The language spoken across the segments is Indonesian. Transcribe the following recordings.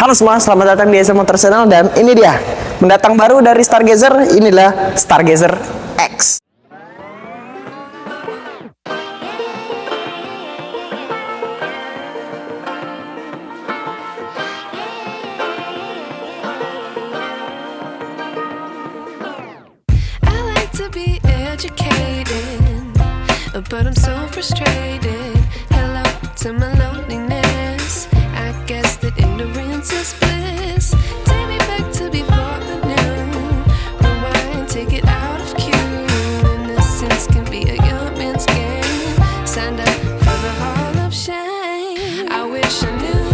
Halo semua, selamat datang di SM Motor Channel dan ini dia mendatang baru dari Stargazer, inilah Stargazer X. I like to be educated, but I'm so frustrated. Hello to my loneliness. I guess that ignorance is bliss. Take me back to before the new. Rewind, take it out of cue. Innocence can be a young man's game. Signed up for the hall of shame. I wish I knew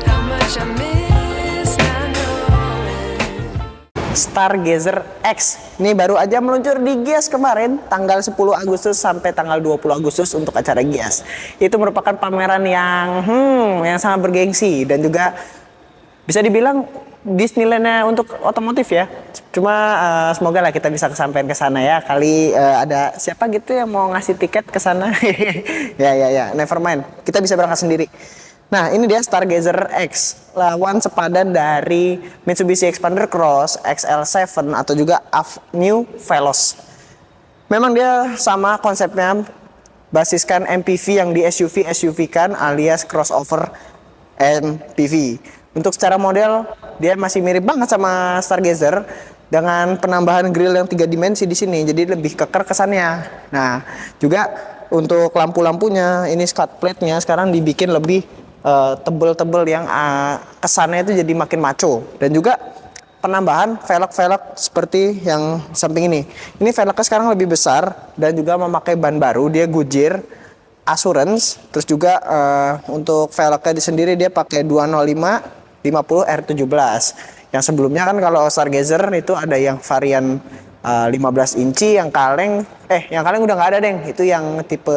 how much I miss not knowing. Stargazer X ini baru aja meluncur di Gias kemarin tanggal 10 Agustus sampai tanggal 20 Agustus untuk acara Gias. Itu merupakan pameran yang sangat bergengsi dan juga bisa dibilang Disneyland-nya untuk otomotif ya. Cuma semoga lah kita bisa kesampaian ke sana ya. Kali ada siapa gitu yang mau ngasih tiket ke sana. ya, never mind. Kita bisa berangkat sendiri. Nah, ini dia Stargazer X, lawan sepadan dari Mitsubishi Xpander Cross, XL7 atau juga New Veloz. Memang dia sama konsepnya, basiskan MPV yang di SUV kan alias crossover MPV. Untuk secara model dia masih mirip banget sama Stargazer dengan penambahan grill yang 3 dimensi di sini, jadi lebih keker kesannya. Nah, juga untuk lampu-lampunya ini scut plate-nya sekarang dibikin lebih tebel-tebel yang kesannya itu jadi makin maco, dan juga penambahan velg seperti yang samping ini velgnya sekarang lebih besar dan juga memakai ban baru, dia Goodyear Assurance. Terus juga untuk velgnya sendiri dia pakai 205 50 R17. Yang sebelumnya kan kalau Stargazer itu ada yang varian 15 inci yang kaleng udah nggak ada deng, itu yang tipe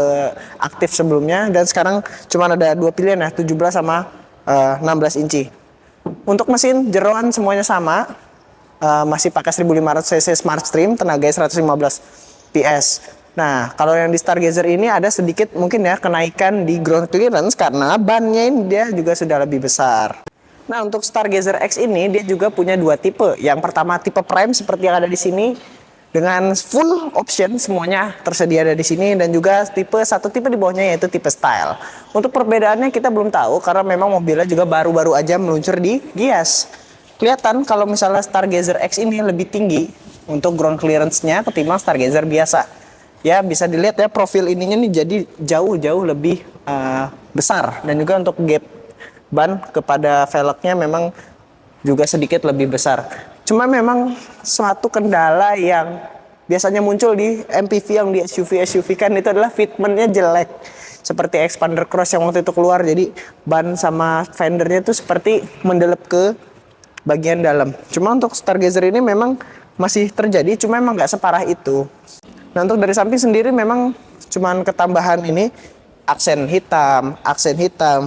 aktif sebelumnya, dan sekarang cuma ada 2 pilihan ya, 17 sama 16 inci. Untuk mesin jeroan semuanya sama, masih pakai 1500 cc Smartstream, tenaganya 115 PS. Nah, kalau yang di Stargazer ini ada sedikit mungkin ya kenaikan di ground clearance karena bannya ini dia juga sudah lebih besar. Nah, untuk Stargazer X ini dia juga punya 2 tipe. Yang pertama tipe Prime seperti yang ada di sini dengan full option, semuanya tersedia ada di sini, dan juga satu tipe di bawahnya yaitu tipe Style. Untuk perbedaannya kita belum tahu karena memang mobilnya juga baru-baru aja meluncur di Gias. Kelihatan kalau misalnya Stargazer X ini lebih tinggi untuk ground clearance-nya ketimbang Stargazer biasa. Ya, bisa dilihat ya profil ininya nih jadi jauh-jauh lebih besar, dan juga untuk gap ban kepada velgnya memang juga sedikit lebih besar. Cuma memang suatu kendala yang biasanya muncul di MPV yang di SUV kan itu adalah fitmentnya jelek. Seperti Xpander Cross yang waktu itu keluar, jadi ban sama fendernya itu seperti mendelep ke bagian dalam. Cuma untuk Stargazer ini memang masih terjadi, cuma memang nggak separah itu. Nah, untuk dari samping sendiri memang cuman ketambahan ini aksen hitam,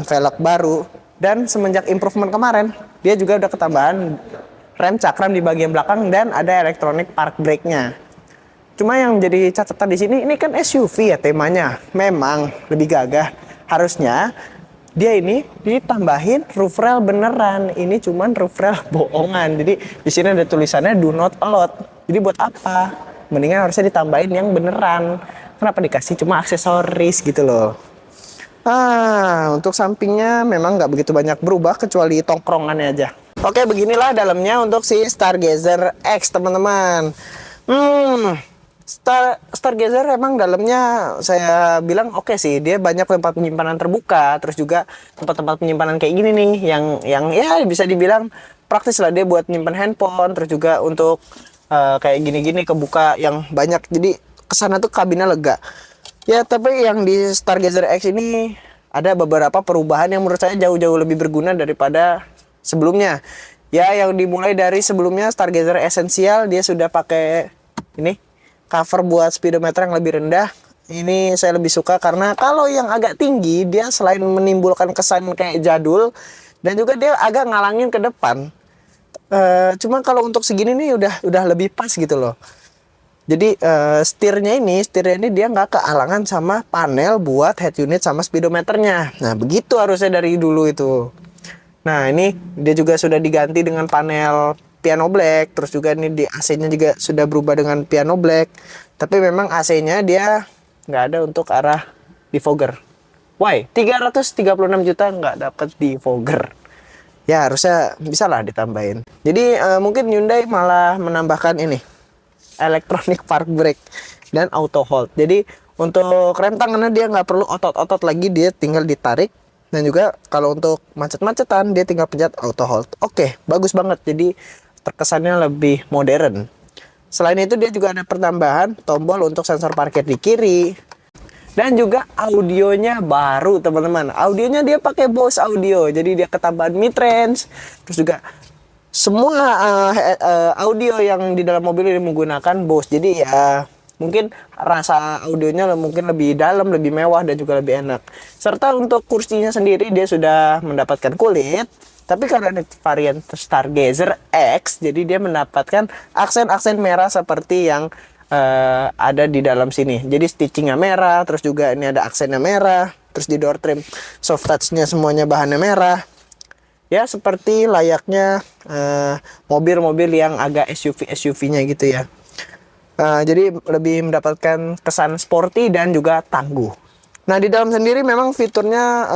velg baru, dan semenjak improvement kemarin dia juga udah ketambahan rem cakram di bagian belakang dan ada elektronik park brake-nya. Cuma yang jadi catatan di sini, ini kan SUV ya temanya, memang lebih gagah. Harusnya dia ini ditambahin roof rail beneran, ini cuman roof rail bohongan. Jadi di sini ada tulisannya do not allowed. Jadi buat apa? Mendingan harusnya ditambahin yang beneran. Kenapa dikasih cuma aksesoris gitu loh? Untuk sampingnya memang nggak begitu banyak berubah kecuali tongkrongannya aja. Oke, beginilah dalamnya untuk si Stargazer X, teman-teman. Stargazer emang dalamnya saya bilang oke sih, dia banyak tempat penyimpanan terbuka, terus juga tempat-tempat penyimpanan kayak gini nih yang ya bisa dibilang praktis lah, dia buat nyimpan handphone, terus juga untuk kayak gini-gini kebuka yang banyak, jadi kesana tuh kabinnya lega. Ya, tapi yang di Stargazer X ini ada beberapa perubahan yang menurut saya jauh-jauh lebih berguna daripada sebelumnya. Ya, yang dimulai dari sebelumnya Stargazer Essential dia sudah pakai ini cover buat speedometer yang lebih rendah. Ini saya lebih suka karena kalau yang agak tinggi dia selain menimbulkan kesan kayak jadul dan juga dia agak ngalangin ke depan. Cuma kalau untuk segini nih udah lebih pas gitu loh. Jadi setirnya ini dia nggak kealangan sama panel buat head unit sama speedometernya. Nah begitu harusnya dari dulu itu. Nah ini dia juga sudah diganti dengan panel piano black. Terus juga ini di AC-nya juga sudah berubah dengan piano black. Tapi memang AC-nya dia nggak ada untuk arah defogger. Why? 336 juta nggak dapat defogger. Ya harusnya bisa lah ditambahin. Jadi mungkin Hyundai malah menambahkan ini electronic park brake dan auto hold. Jadi untuk rem tangannya dia nggak perlu otot-otot lagi, dia tinggal ditarik. Dan juga kalau untuk macet-macetan dia tinggal pencet auto hold. Oke, bagus banget. Jadi terkesannya lebih modern. Selain itu dia juga ada pertambahan tombol untuk sensor parkir di kiri. Dan juga audionya baru teman-teman. Audionya dia pakai Bose audio. Jadi dia ketambahan mid-range. Terus juga semua audio yang di dalam mobil ini menggunakan Bose. Jadi ya mungkin rasa audionya mungkin lebih dalam, lebih mewah dan juga lebih enak. Serta untuk kursinya sendiri dia sudah mendapatkan kulit. Tapi karena ini varian Stargazer X, jadi dia mendapatkan aksen-aksen merah seperti yang ada di dalam sini. Jadi stitchingnya merah, terus juga ini ada aksennya merah, terus di door trim soft touchnya semuanya bahannya merah. Ya seperti layaknya mobil-mobil yang agak SUV-nya gitu ya. Jadi lebih mendapatkan kesan sporty dan juga tangguh. Nah di dalam sendiri memang fiturnya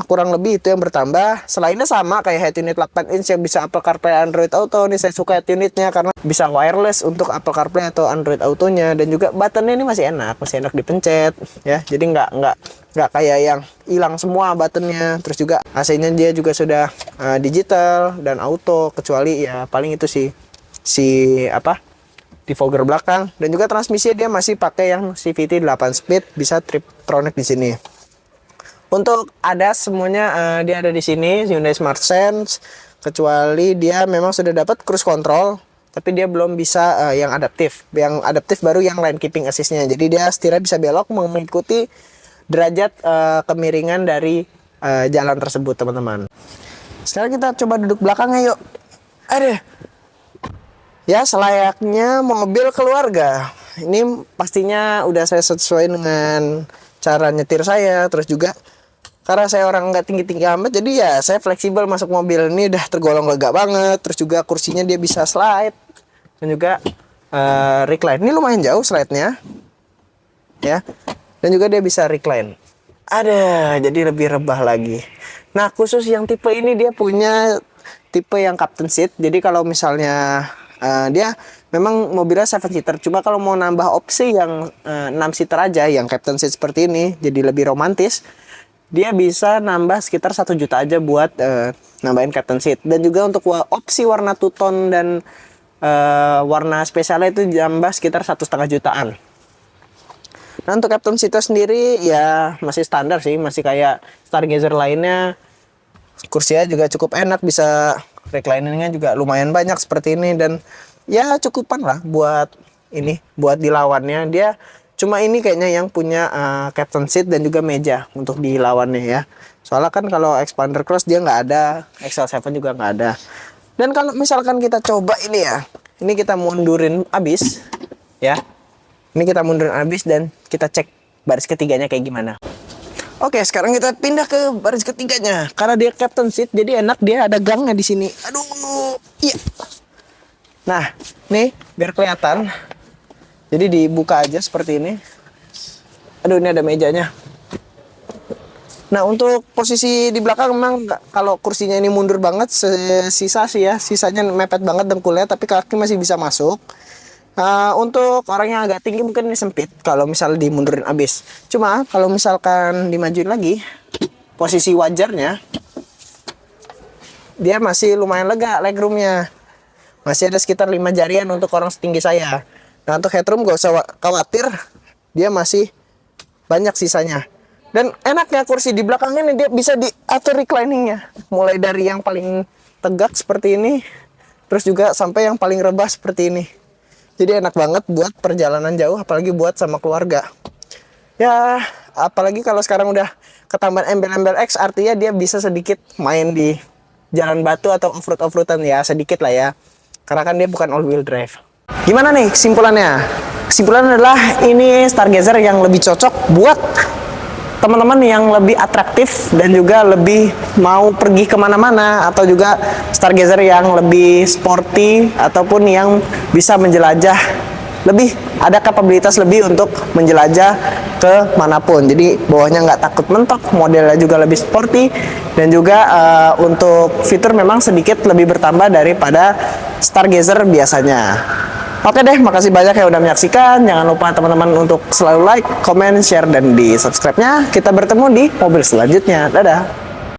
kurang lebih itu yang bertambah. Selainnya sama kayak head unit 8 inch yang bisa Apple CarPlay, Android Auto. Ini saya suka head unitnya karena bisa wireless untuk Apple CarPlay atau Android Autonya. Dan juga buttonnya ini masih enak dipencet ya. Jadi nggak kayak yang hilang semua buttonnya. Terus juga AC-nya dia juga sudah digital dan auto, kecuali ya paling itu si defogger belakang. Dan juga transmisi dia masih pakai yang CVT 8 speed, bisa Triptronic di sini. Untuk ADAS semuanya dia ada di sini, Hyundai Smart Sense, kecuali dia memang sudah dapat cruise control, tapi dia belum bisa yang adaptif. Yang adaptif baru yang lane keeping assist-nya. Jadi dia setirnya bisa belok mengikuti derajat kemiringan dari jalan tersebut, teman-teman. Sekarang kita coba duduk belakangnya yuk. Aduh. Ya selayaknya mobil keluarga. Ini pastinya udah saya sesuai dengan cara nyetir saya. Terus juga karena saya orang nggak tinggi-tinggi amat, jadi ya saya fleksibel masuk mobil. Ini udah tergolong lega banget. Terus juga kursinya dia bisa slide. Dan juga recline. Ini lumayan jauh slide-nya. Ya. Dan juga dia bisa recline. Ada, jadi lebih rebah lagi. Nah khusus yang tipe ini dia punya tipe yang captain seat. Jadi kalau misalnya dia memang mobilnya 7-seater. Cuma kalau mau nambah opsi yang 6-seater aja, yang captain seat seperti ini, jadi lebih romantis, dia bisa nambah sekitar 1 juta aja buat nambahin captain seat. Dan juga untuk opsi warna two-tone dan warna spesialnya itu nambah sekitar 1,5 jutaan. Nah untuk captain seat sendiri ya masih standar sih, masih kayak Stargazer lainnya. Kursinya juga cukup enak, bisa reclining-nya juga lumayan banyak seperti ini. Dan ya cukupan lah buat dilawannya. Dia cuma ini kayaknya yang punya captain seat dan juga meja untuk dilawannya ya. Soalnya kan kalau Expander Cross dia nggak ada, XL7 juga nggak ada. Dan kalau misalkan kita coba ini ya, ini kita mundurin abis ya. Ini kita mundurin abis dan kita cek baris ketiganya kayak gimana. Oke, sekarang kita pindah ke baris ketiganya. Karena dia captain seat, jadi enak, dia ada gangnya di sini. Aduh, iya. Nah, nih biar kelihatan. Jadi dibuka aja seperti ini. Aduh, ini ada mejanya. Nah, untuk posisi di belakang memang kalau kursinya ini mundur banget, sisanya mepet banget dengkulnya, tapi kaki masih bisa masuk. Untuk orang yang agak tinggi mungkin ini sempit kalau misal dimundurin abis. Cuma kalau misalkan dimajuin lagi, posisi wajarnya dia masih lumayan lega legroomnya. Masih ada sekitar 5 jarian untuk orang setinggi saya. Nah untuk headroom gak usah khawatir, dia masih banyak sisanya. Dan enaknya kursi di belakangnya nih, dia bisa diatur recliningnya. Mulai dari yang paling tegak seperti ini, terus juga sampai yang paling rebah seperti ini. Jadi enak banget buat perjalanan jauh, apalagi buat sama keluarga. Ya, apalagi kalau sekarang udah ketambahan embel-embel X, artinya dia bisa sedikit main di jalan batu atau off-road-off-roadan ya, sedikit lah ya. Karena kan dia bukan all-wheel drive. Gimana nih kesimpulannya? Kesimpulannya adalah ini Stargazer yang lebih cocok buat teman-teman yang lebih atraktif dan juga lebih mau pergi kemana-mana, atau juga Stargazer yang lebih sporty ataupun yang bisa menjelajah, lebih ada kapabilitas lebih untuk menjelajah ke manapun. Jadi bawahnya nggak takut mentok, modelnya juga lebih sporty, dan juga untuk fitur memang sedikit lebih bertambah daripada Stargazer biasanya. Oke deh, makasih banyak yang udah menyaksikan. Jangan lupa teman-teman untuk selalu like, comment, share, dan di subscribe-nya. Kita bertemu di mobil selanjutnya. Dadah!